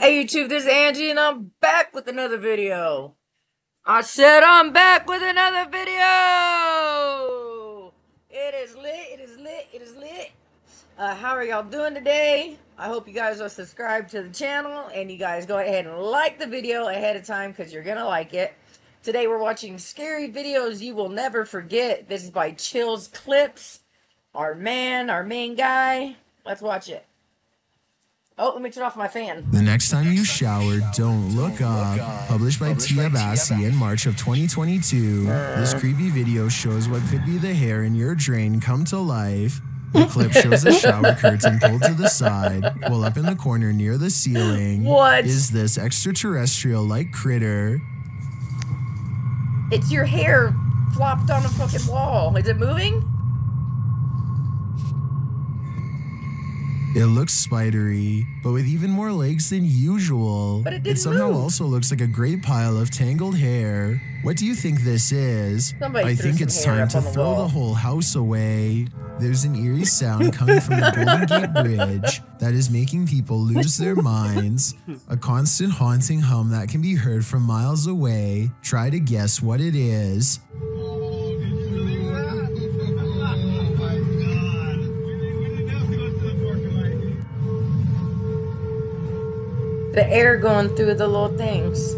Hey YouTube, this is Angie and I'm back with another video. I said I'm back with another video. It is lit, it is lit, it is lit. How are y'all doing today? I hope you guys are subscribed to the channel and you guys go ahead and like the video ahead of time because you're gonna like it. Today we're watching Scary Videos You Will Never Forget. This is by Chills Clips. Our main guy. Let's watch it. Oh, let me turn off my fan. The next time you shower, don't look up. Published by Tia Bassi in March of 2022. This creepy video shows what could be the hair in your drain come to life. The clip shows a shower curtain pulled to the side, while up in the corner near the ceiling is this extraterrestrial-like critter. It's your hair flopped on a fucking wall. Is it moving? It looks spidery, but with even more legs than usual. But it somehow move. Also looks like a great pile of tangled hair. What do you think this is? I think it's time to throw the whole house away. There's an eerie sound coming from the Golden Gate Bridge that is making people lose their minds. A constant haunting hum that can be heard from miles away. Try to guess what it is. The air going through the little things.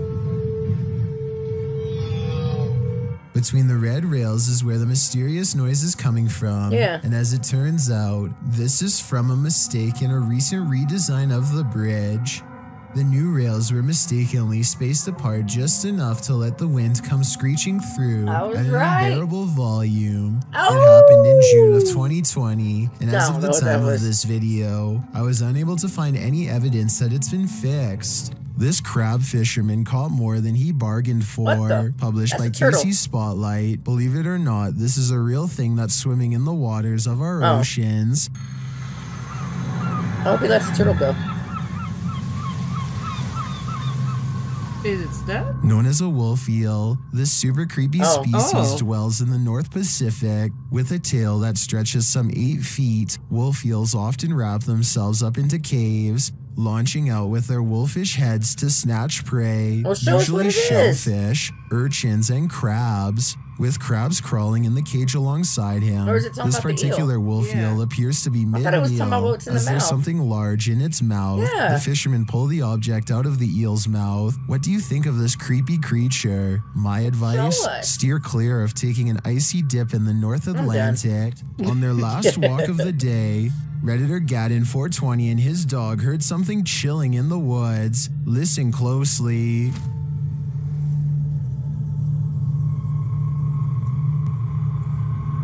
Between the red rails is where the mysterious noise is coming from. Yeah. And as it turns out, this is from a mistake in a recent redesign of the bridge. The new rails were mistakenly spaced apart just enough to let the wind come screeching through at an unbearable volume. It happened in June of 2020, and as of the time of this video, I was unable to find any evidence that it's been fixed. This crab fisherman caught more than he bargained for. Published by Casey Spotlight. Believe it or not, this is a real thing that's swimming in the waters of our oceans. I hope he lets the turtle go. Is it stuck? Known as a wolf eel, this super creepy species dwells in the North Pacific. With a tail that stretches some 8 feet, wolf eels often wrap themselves up into caves, launching out with their wolfish heads to snatch prey, usually shellfish, urchins, and crabs. With crabs crawling in the cage alongside him, this particular wolf eel appears to be mid-meal, as there's something large in its mouth. The fishermen pull the object out of the eel's mouth. What do you think of this creepy creature? My advice? Steer clear of taking an icy dip in the North Atlantic. On their last walk of the day, Redditor Gaddin420 and his dog heard something chilling in the woods. Listen closely.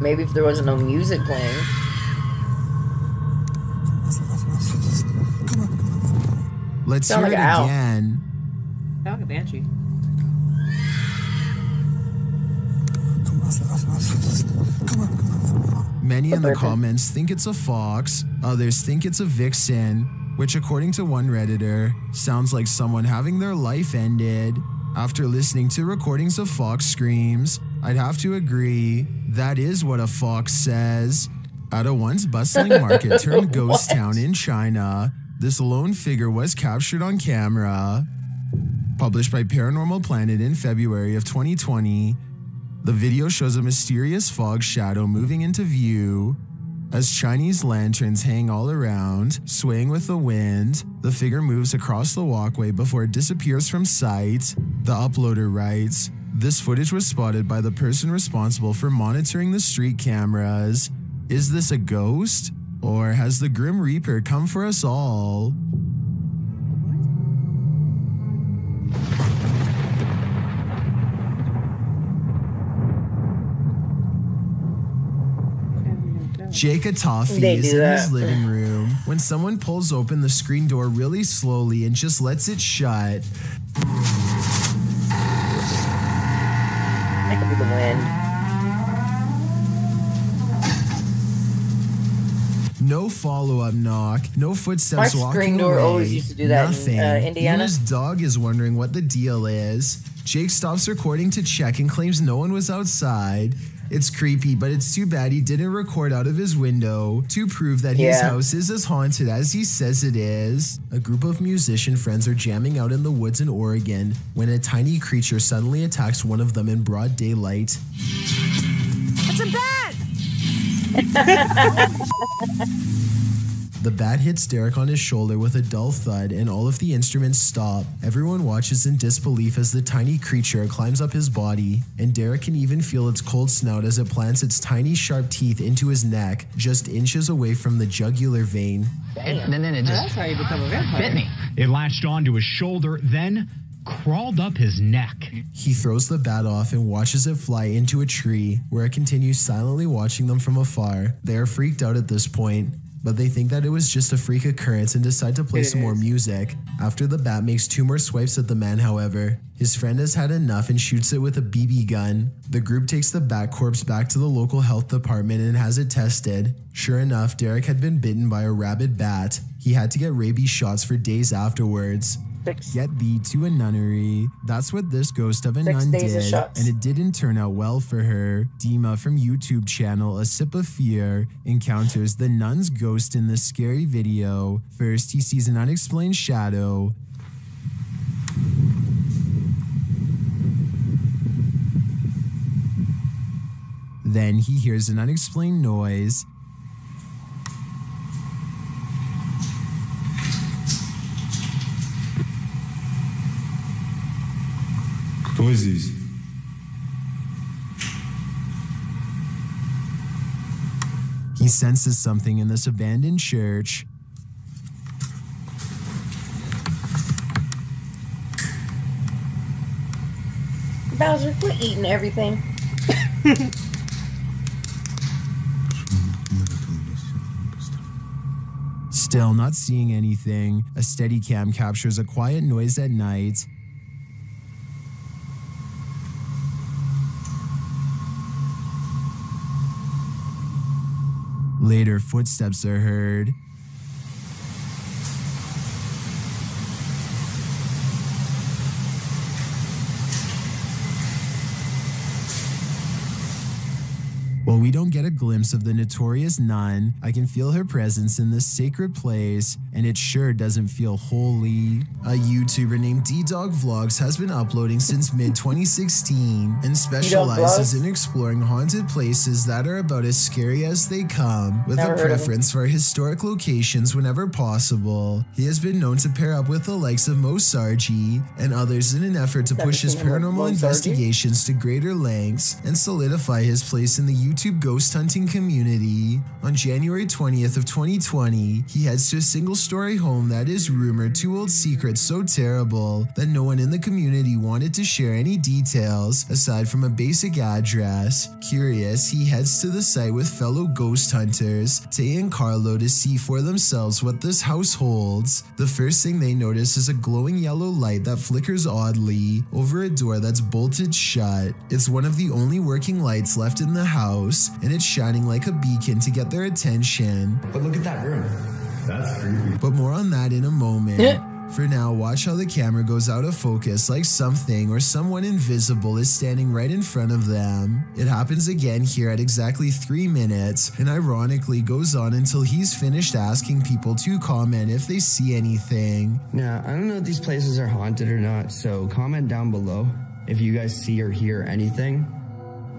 Maybe if there wasn't no music playing. Let's hear it again. Sound like a banshee. Many in the comments think it's a fox, others think it's a vixen, which according to one Redditor, sounds like someone having their life ended. After listening to recordings of fox screams, I'd have to agree, that is what a fox says. At a once bustling market turned ghost town in China, this lone figure was captured on camera. Published by Paranormal Planet in February of 2020, the video shows a mysterious fog shadow moving into view. As Chinese lanterns hang all around, swaying with the wind, the figure moves across the walkway before it disappears from sight. The uploader writes, "This footage was spotted by the person responsible for monitoring the street cameras. Is this a ghost? Or has the Grim Reaper come for us all?" Jake Toffee is in his living room when someone pulls open the screen door really slowly and just lets it shut. That could be the wind. No follow-up knock, no footsteps walking away. My screen door always used to do that. Nothing. In Indiana. His dog is wondering what the deal is. Jake stops recording to check and claims no one was outside. It's creepy, but it's too bad he didn't record out of his window to prove that his house is as haunted as he says it is. A group of musician friends are jamming out in the woods in Oregon when a tiny creature suddenly attacks one of them in broad daylight. It's a bat! The bat hits Derek on his shoulder with a dull thud and all of the instruments stop. Everyone watches in disbelief as the tiny creature climbs up his body, and Derek can even feel its cold snout as it plants its tiny sharp teeth into his neck, just inches away from the jugular vein. And then it That's how you become a vampire. bit me. It latched onto his shoulder, then crawled up his neck. He throws the bat off and watches it fly into a tree, where it continues silently watching them from afar. They are freaked out at this point, but they think that it was just a freak occurrence and decide to play some more music. After the bat makes 2 more swipes at the man, however, his friend has had enough and shoots it with a BB gun. The group takes the bat corpse back to the local health department and has it tested. Sure enough, Derek had been bitten by a rabid bat. He had to get rabies shots for days afterwards. Get thee to a nunnery. That's what this ghost of a nun did, and it didn't turn out well for her. Dima from YouTube channel A Sip of Fear encounters the nun's ghost in this scary video. First, he sees an unexplained shadow. Then he hears an unexplained noise. Who is this? He senses something in this abandoned church. Bowser, quit eating everything. Still not seeing anything, a Steadicam captures a quiet noise at night. Later, footsteps are heard. While we don't get a glimpse of the notorious nun, I can feel her presence in this sacred place, and it sure doesn't feel holy. A YouTuber named D-Dog Vlogs has been uploading since mid-2016 and specializes in exploring haunted places that are about as scary as they come, with a preference for historic locations whenever possible. He has been known to pair up with the likes of Mo Sargi and others in an effort to push his paranormal investigations to greater lengths and solidify his place in the YouTube ghost hunting community. On January 20th of 2020, he heads to a single-story home that is rumored to hold secrets so terrible that no one in the community wanted to share any details aside from a basic address. Curious, he heads to the site with fellow ghost hunters, Tay and Carlo, to see for themselves what this house holds. The first thing they notice is a glowing yellow light that flickers oddly over a door that's bolted shut. It's one of the only working lights left in the house, and it's shining like a beacon to get their attention. But look at that room. That's creepy. But more on that in a moment. For now, watch how the camera goes out of focus like something or someone invisible is standing right in front of them. It happens again here at exactly 3 minutes, and ironically goes on until he's finished asking people to comment if they see anything. Now, I don't know if these places are haunted or not, so comment down below if you guys see or hear anything.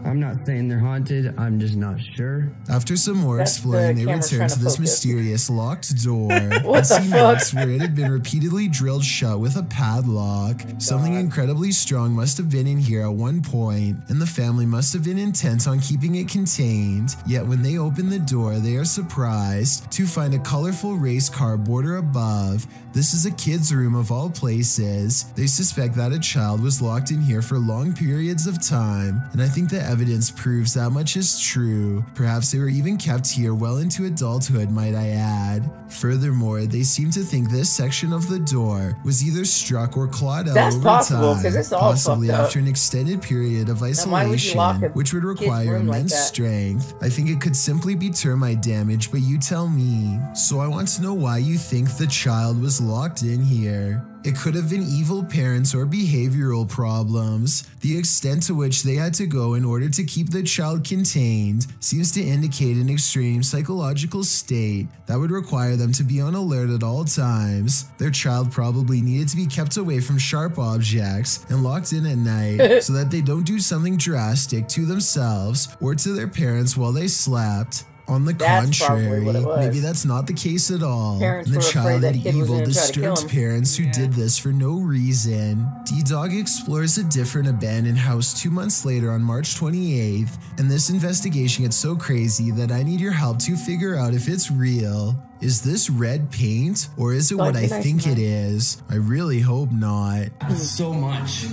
I'm not saying they're haunted, I'm just not sure. After some more exploring, they return to this mysterious locked door What and the see fuck? marks where it had been repeatedly drilled shut with a padlock. Something incredibly strong must have been in here at one point, and the family must have been intent on keeping it contained. Yet when they open the door, they are surprised to find a colorful race car border above. This is a kid's room of all places. They suspect that a child was locked in here for long periods of time, and I think the evidence proves that much is true. Perhaps they were even kept here well into adulthood, might I add. Furthermore, they seem to think this section of the door was either struck or clawed out over possible, 'cause time, it's all possibly fucked up. after an extended period of why would you isolation, lock a which would kid's require room like immense that? strength. I think it could simply be termite damage, but you tell me. So I want to know why you think the child was locked in here. It could have been evil parents or behavioral problems. The extent to which they had to go in order to keep the child contained seems to indicate an extreme psychological state that would require them to be on alert at all times. Their child probably needed to be kept away from sharp objects and locked in at night so that they don't do something drastic to themselves or to their parents while they slept. On the contrary, maybe that's not the case at all. The child had evil, disturbed parents who did this for no reason. D-Dog explores a different abandoned house 2 months later on March 28th, and this investigation gets so crazy that I need your help to figure out if it's real. Is this red paint, or is it what I think it is? I really hope not. So much.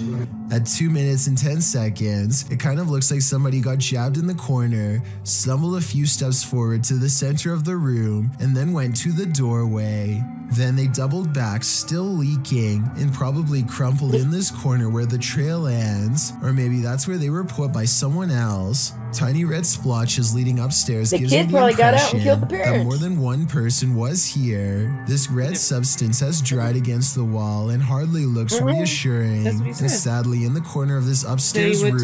At 2 minutes and 10 seconds, it kind of looks like somebody got jabbed in the corner, stumbled a few steps forward to the center of the room, and then went to the doorway. Then they doubled back, still leaking, and probably crumpled in this corner where the trail ends, or maybe that's where they were put by someone else. Tiny red splotches leading upstairs gives me the impression that more than one person was here. This red substance has dried against the wall and hardly looks reassuring. And sadly, in the corner of this upstairs room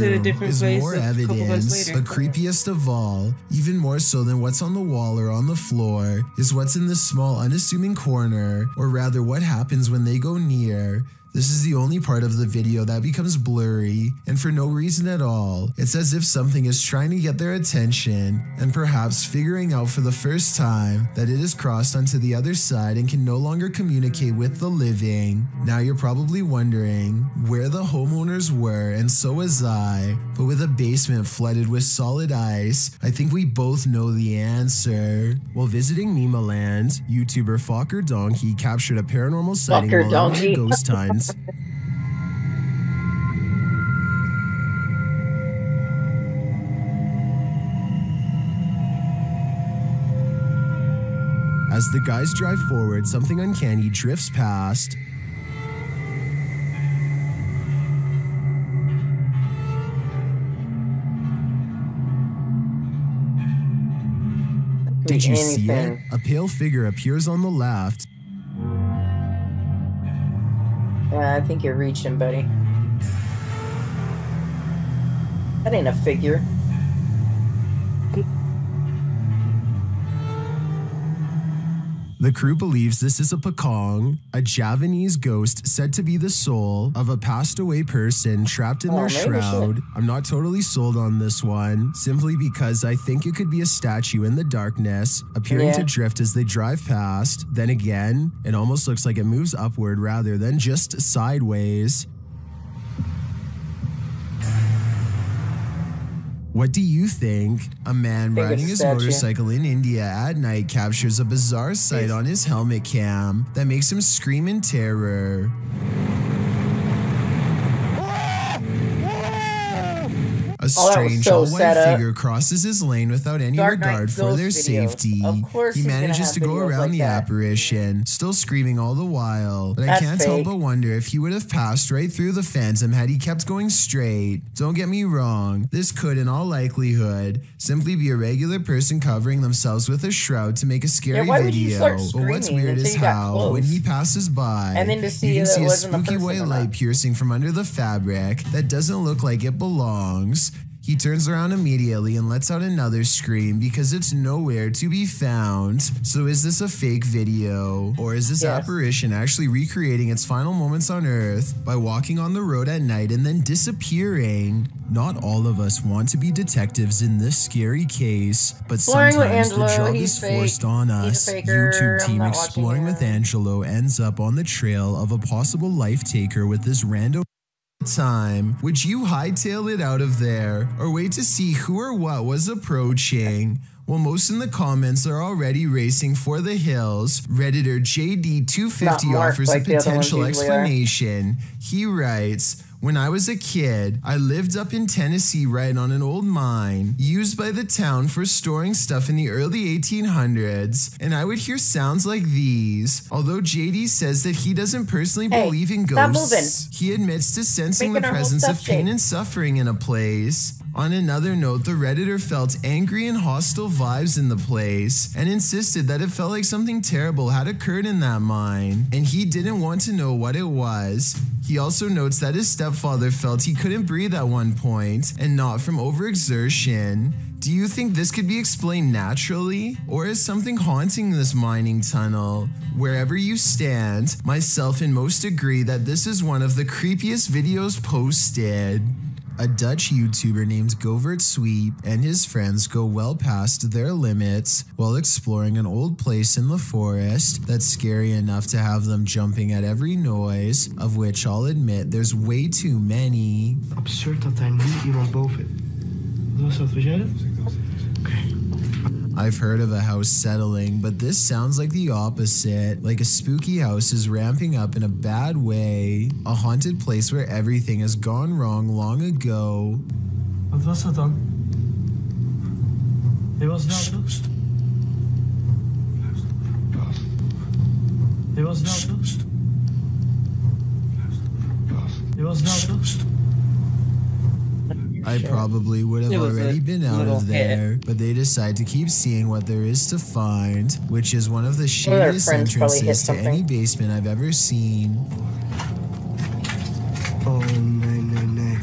is more evidence. But creepiest of all, even more so than what's on the wall or on the floor, is what's in this small unassuming corner, or rather what happens when they go near. This is the only part of the video that becomes blurry, and for no reason at all. It's as if something is trying to get their attention, and perhaps figuring out for the first time that it has crossed onto the other side and can no longer communicate with the living. Now you're probably wondering where the homeowners were, and so was I. But with a basement flooded with solid ice, I think we both know the answer. While visiting Nemaland, YouTuber Fokker Donkey captured a paranormal sighting while out on a ghost hunt. As the guys drive forward, something uncanny drifts past. Did you see it? A pale figure appears on the left. I think you're reaching, buddy. That ain't a figure. The crew believes this is a Pakong, a Javanese ghost said to be the soul of a passed away person trapped in their shroud. I'm not totally sold on this one, simply because I think it could be a statue in the darkness, appearing to drift as they drive past. Then again, it almost looks like it moves upward rather than just sideways. What do you think? A man riding his motorcycle in India at night captures a bizarre sight on his helmet cam that makes him scream in terror. A strange all-white figure crosses his lane without any regard for their safety. He manages to go around the apparition, still screaming all the while. But I can't help but wonder if he would have passed right through the phantom had he kept going straight. Don't get me wrong, this could in all likelihood simply be a regular person covering themselves with a shroud to make a scary video. But what's weird is how, when he passes by, you can see a spooky white light piercing from under the fabric that doesn't look like it belongs. He turns around immediately and lets out another scream because it's nowhere to be found. So is this a fake video? Or is this apparition actually recreating its final moments on Earth by walking on the road at night and then disappearing? Not all of us want to be detectives in this scary case, but sometimes the job is forced on us. YouTube team Exploring with Angelo ends up on the trail of a possible life taker with this random time. Would you hightail it out of there or wait to see who or what was approaching? Well, most in the comments are already racing for the hills. Redditor JD250 offers a potential explanation. He writes, when I was a kid, I lived up in Tennessee right on an old mine used by the town for storing stuff in the early 1800s, and I would hear sounds like these. Although JD says that he doesn't personally believe in ghosts, he admits to sensing the presence of pain and suffering in a place. On another note, the Redditor felt angry and hostile vibes in the place and insisted that it felt like something terrible had occurred in that mine, and he didn't want to know what it was. He also notes that his stepfather felt he couldn't breathe at one point, and not from overexertion. Do you think this could be explained naturally, or is something haunting this mining tunnel? Wherever you stand, myself and most agree that this is one of the creepiest videos posted. A Dutch YouTuber named Govert Sweep and his friends go well past their limits while exploring an old place in the forest that's scary enough to have them jumping at every noise, of which I'll admit there's way too many. Absurd dat daar niet iemand boven is. Was dat? Was jij dat? Okay. I've heard of a house settling, but this sounds like the opposite, like a spooky house is ramping up in a bad way, a haunted place where everything has gone wrong long ago. Wat was dat dan? Hij was nou toch? Hij was nou toch? Hij was nou toch? I probably would have already been out of there, but they decide to keep seeing what there is to find, which is one of the shadiest entrances to any basement I've ever seen. Oh, nee.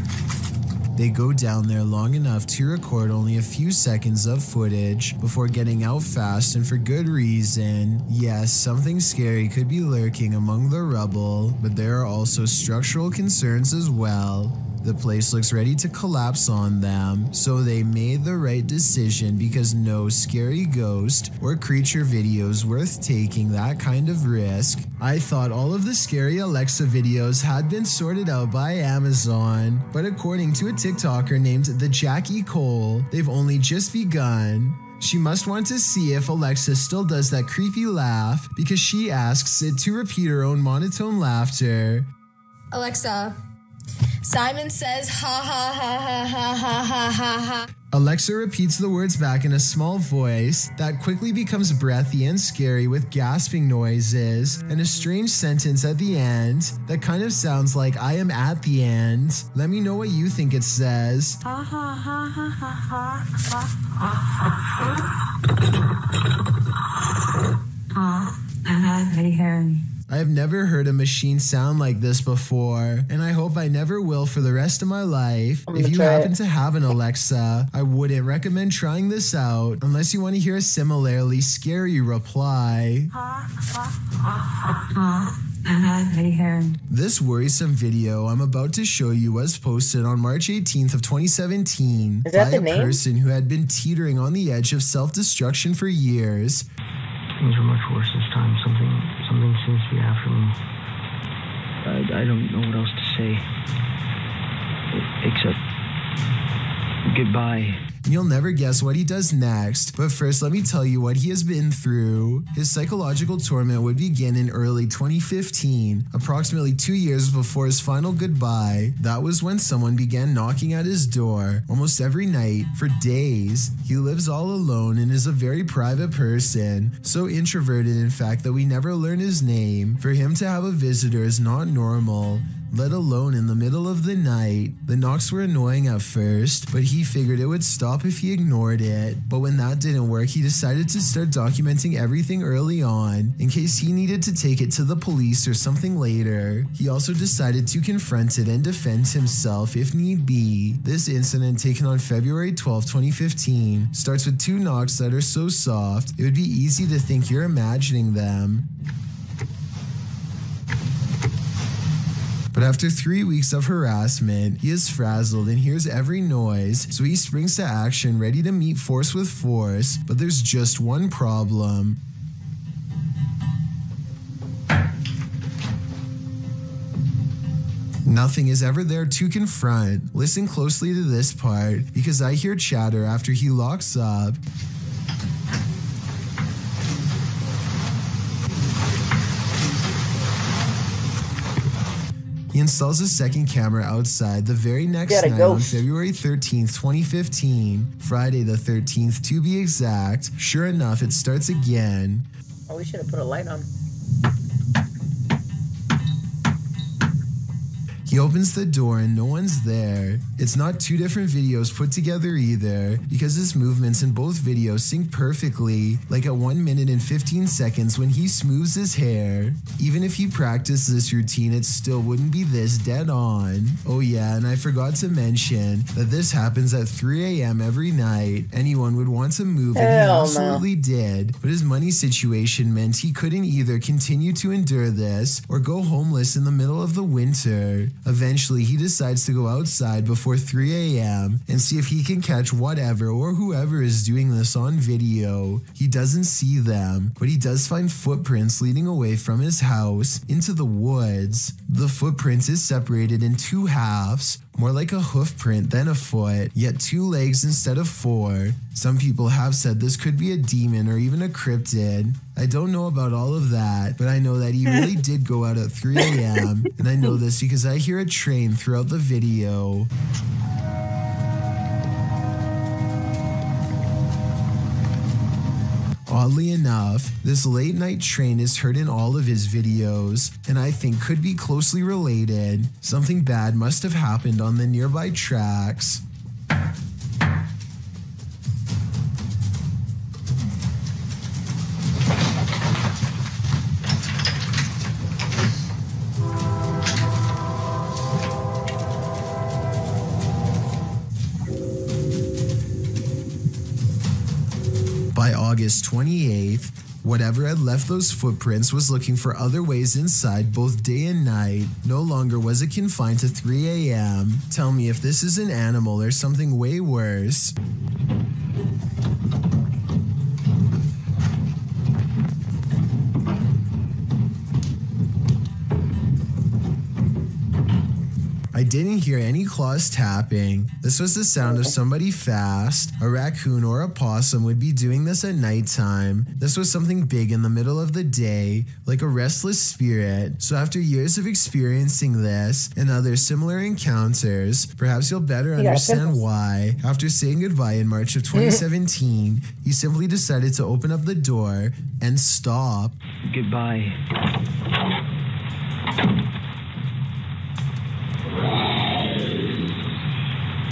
They go down there long enough to record only a few seconds of footage before getting out fast, and for good reason. Yes, something scary could be lurking among the rubble, but there are also structural concerns as well. The place looks ready to collapse on them, so they made the right decision because no scary ghost or creature videos worth taking that kind of risk. I thought all of the scary Alexa videos had been sorted out by Amazon, but according to a TikToker named the Jackie Cole, they've only just begun. She must want to see if Alexa still does that creepy laugh because she asks it to repeat her own monotone laughter. Alexa, Simon says ha ha ha ha ha ha ha ha ha. Alexa repeats the words back in a small voice that quickly becomes breathy and scary with gasping noises and a strange sentence at the end that kind of sounds like I am at the end. Let me know what you think it says. Ha ha ha ha ha ha ha. I have never heard a machine sound like this before, and I hope I never will for the rest of my life. If you happen to have an Alexa, I wouldn't recommend trying this out unless you want to hear a similarly scary reply. This worrisome video I'm about to show you was posted on March 18th of 2017 by a person who had been teetering on the edge of self-destruction for years. Things are much worse this time. Something seems to be after me. I don't know what else to say. Except goodbye. You'll never guess what he does next, but first let me tell you what he has been through. His psychological torment would begin in early 2015, approximately 2 years before his final goodbye. That was when someone began knocking at his door almost every night for days. He lives all alone and is a very private person, so introverted in fact that we never learn his name. For him to have a visitor is not normal, let alone in the middle of the night. The knocks were annoying at first, but he figured it would stop if he ignored it. But when that didn't work, he decided to start documenting everything early on, in case he needed to take it to the police or something later. He also decided to confront it and defend himself if need be. This incident, taken on February 12, 2015, starts with 2 knocks that are so soft, it would be easy to think you're imagining them. But after 3 weeks of harassment, he is frazzled and hears every noise, so he springs to action, ready to meet force with force. But there's just one problem. Nothing is ever there to confront. Listen closely to this part, because I hear chatter after he locks up. He installs a second camera outside the very next night on February 13th, 2015, Friday the 13th to be exact. Sure enough, it starts again. Oh, we should have put a light on. He He opens the door and no one's there. It's not two different videos put together either, because his movements in both videos sync perfectly, like at 1 minute and 15 seconds when he smooths his hair. Even if he practiced this routine, it still wouldn't be this dead on. Oh yeah, and I forgot to mention that this happens at 3 a.m. every night. Anyone would want to move and he absolutely did, but his money situation meant he couldn't either continue to endure this or go homeless in the middle of the winter. Eventually, he decides to go outside before 3 a.m. and see if he can catch whatever or whoever is doing this on video. He doesn't see them, but he does find footprints leading away from his house into the woods. The footprint is separated in two halves, more like a hoof print than a foot, yet 2 legs instead of 4. Some people have said this could be a demon or even a cryptid. I don't know about all of that, but I know that he really did go out at 3 a.m. and I know this because I hear a train throughout the video. Oddly enough, this late night train is heard in all of his videos, and I think could be closely related. Something bad must have happened on the nearby tracks. By August 28th, whatever had left those footprints was looking for other ways inside both day and night. No longer was it confined to 3 a.m. Tell me if this is an animal or something way worse. I didn't hear any claws tapping. This was the sound of somebody fast. A raccoon or a possum would be doing this at nighttime. This was something big in the middle of the day, like a restless spirit. So after years of experiencing this and other similar encounters, perhaps you'll better understand why. After saying goodbye in March of 2017, he simply decided to open up the door and stop. Goodbye.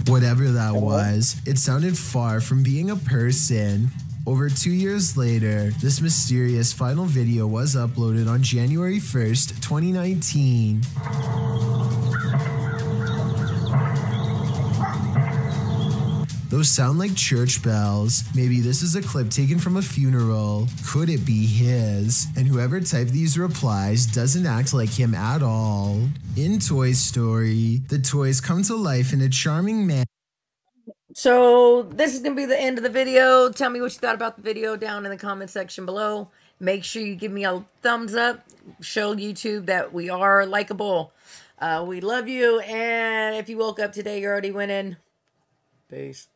Whatever that was, it sounded far from being a person. Over 2 years later, this mysterious final video was uploaded on January 1st, 2019. Those sound like church bells. Maybe this is a clip taken from a funeral. Could it be his? And whoever typed these replies doesn't act like him at all. In Toy Story, the toys come to life in a charming manner. So this is going to be the end of the video. Tell me what you thought about the video down in the comment section below. Make sure you give me a thumbs up. Show YouTube that we are likable. We love you. And if you woke up today, you're already winning. Peace.